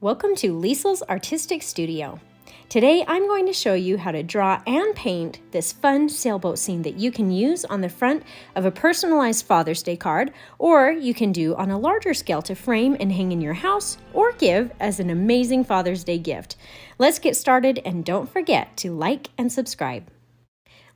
Welcome to Liesel's Artistic Studio. Today I'm going to show you how to draw and paint this fun sailboat scene that you can use on the front of a personalized Father's Day card, or you can do on a larger scale to frame and hang in your house or give as an amazing Father's Day gift. Let's get started, and don't forget to like and subscribe.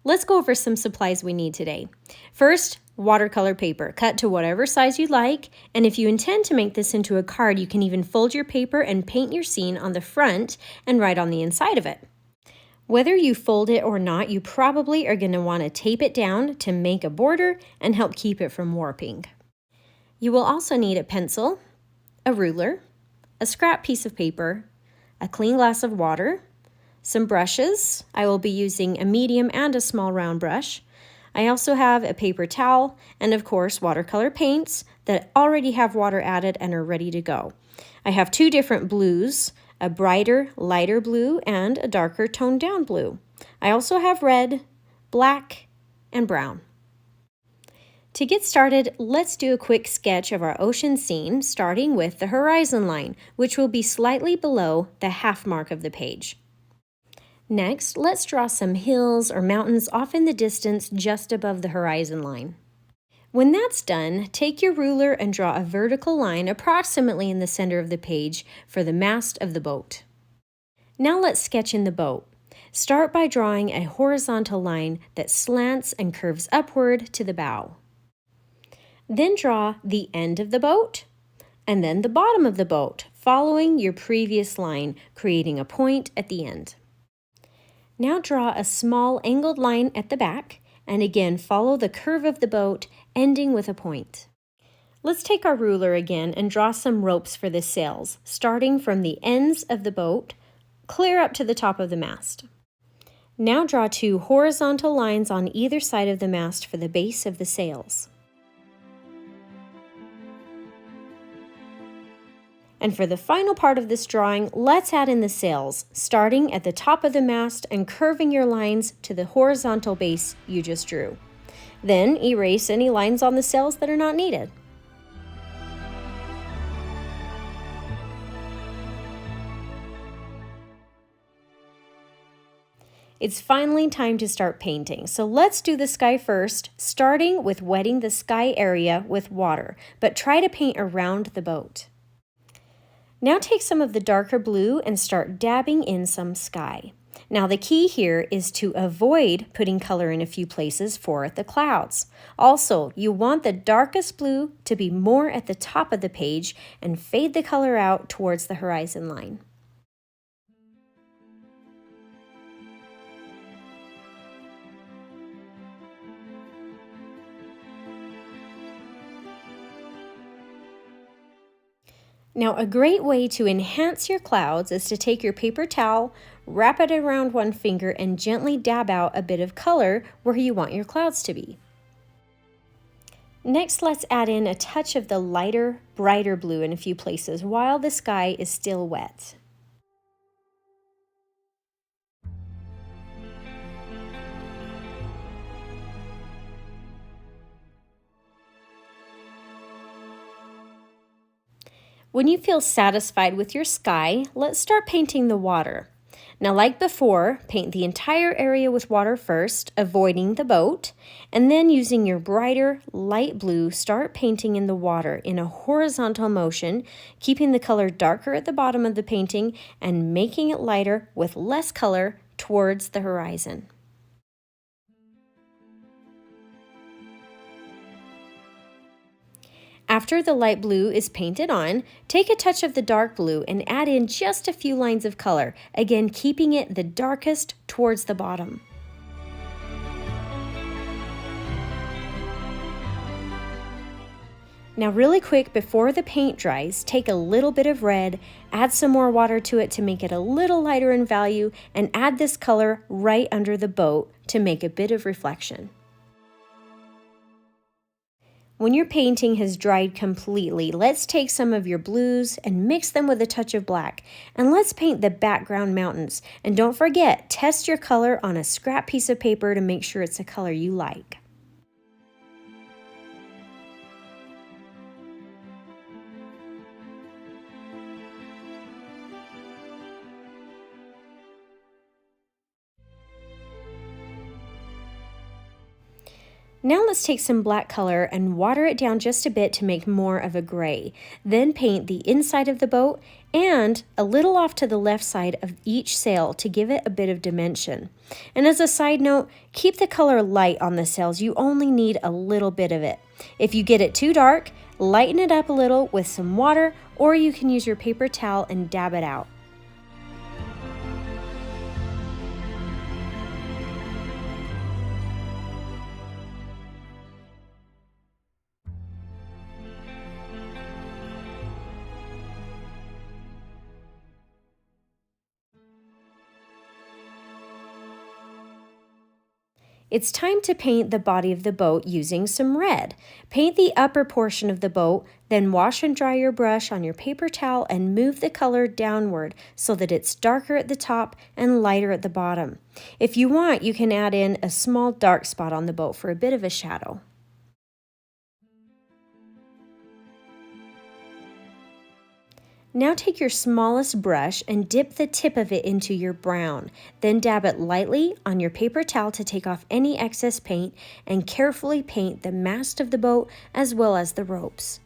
Let's go over some supplies we need today. First, watercolor paper, cut to whatever size you like, and if you intend to make this into a card, you can even fold your paper and paint your scene on the front and write on the inside of it. Whether you fold it or not, you probably are going to want to tape it down to make a border and help keep it from warping. You will also need a pencil, a ruler, a scrap piece of paper, a clean glass of water, some brushes. I will be using a medium and a small round brush. I also have a paper towel and, of course, watercolor paints that already have water added and are ready to go. I have two different blues, a brighter, lighter blue and a darker toned down blue. I also have red, black, and brown. To get started, let's do a quick sketch of our ocean scene, starting with the horizon line, which will be slightly below the half mark of the page. Next, let's draw some hills or mountains off in the distance just above the horizon line. When that's done, take your ruler and draw a vertical line approximately in the center of the page for the mast of the boat. Now let's sketch in the boat. Start by drawing a horizontal line that slants and curves upward to the bow. Then draw the end of the boat and then the bottom of the boat, following your previous line, creating a point at the end. Now draw a small angled line at the back, and again follow the curve of the boat, ending with a point. Let's take our ruler again and draw some ropes for the sails, starting from the ends of the boat, clear up to the top of the mast. Now draw two horizontal lines on either side of the mast for the base of the sails. And for the final part of this drawing, let's add in the sails, starting at the top of the mast and curving your lines to the horizontal base you just drew. Then erase any lines on the sails that are not needed. It's finally time to start painting, so let's do the sky first, starting with wetting the sky area with water, but try to paint around the boat. Now take some of the darker blue and start dabbing in some sky. Now the key here is to avoid putting color in a few places for the clouds. Also, you want the darkest blue to be more at the top of the page and fade the color out towards the horizon line. Now, a great way to enhance your clouds is to take your paper towel, wrap it around one finger, and gently dab out a bit of color where you want your clouds to be. Next, let's add in a touch of the lighter, brighter blue in a few places while the sky is still wet. When you feel satisfied with your sky, let's start painting the water. Now, like before, paint the entire area with water first, avoiding the boat, and then using your brighter light blue, start painting in the water in a horizontal motion, keeping the color darker at the bottom of the painting and making it lighter with less color towards the horizon. After the light blue is painted on, take a touch of the dark blue and add in just a few lines of color, again keeping it the darkest towards the bottom. Now really quick, before the paint dries, take a little bit of red, add some more water to it to make it a little lighter in value, and add this color right under the boat to make a bit of reflection. When your painting has dried completely, let's take some of your blues and mix them with a touch of black. And let's paint the background mountains. And don't forget, test your color on a scrap piece of paper to make sure it's a color you like. Now let's take some black color and water it down just a bit to make more of a gray. Then paint the inside of the boat and a little off to the left side of each sail to give it a bit of dimension. And as a side note, keep the color light on the sails. You only need a little bit of it. If you get it too dark, lighten it up a little with some water, or you can use your paper towel and dab it out. It's time to paint the body of the boat using some red. Paint the upper portion of the boat, then wash and dry your brush on your paper towel and move the color downward so that it's darker at the top and lighter at the bottom. If you want, you can add in a small dark spot on the boat for a bit of a shadow. Now take your smallest brush and dip the tip of it into your brown. Then dab it lightly on your paper towel to take off any excess paint and carefully paint the mast of the boat as well as the ropes.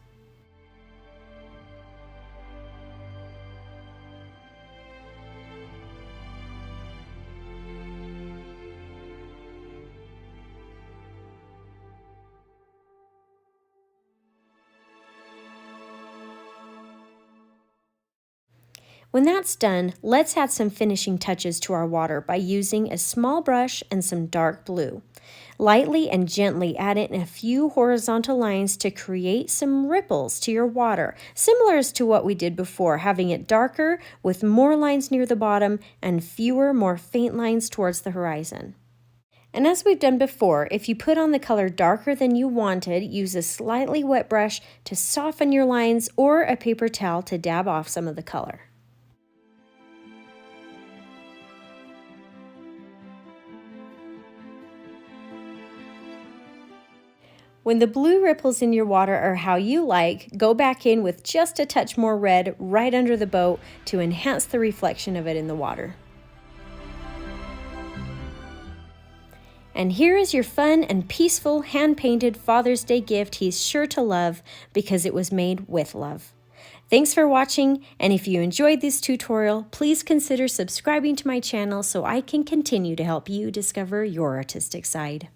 When that's done, let's add some finishing touches to our water by using a small brush and some dark blue. Lightly and gently add in a few horizontal lines to create some ripples to your water, similar to what we did before, having it darker with more lines near the bottom and fewer, more faint lines towards the horizon. And as we've done before, if you put on the color darker than you wanted, use a slightly wet brush to soften your lines or a paper towel to dab off some of the color. When the blue ripples in your water are how you like, go back in with just a touch more red right under the boat to enhance the reflection of it in the water. And here is your fun and peaceful hand-painted Father's Day gift he's sure to love because it was made with love. Thanks for watching, and if you enjoyed this tutorial, please consider subscribing to my channel so I can continue to help you discover your artistic side.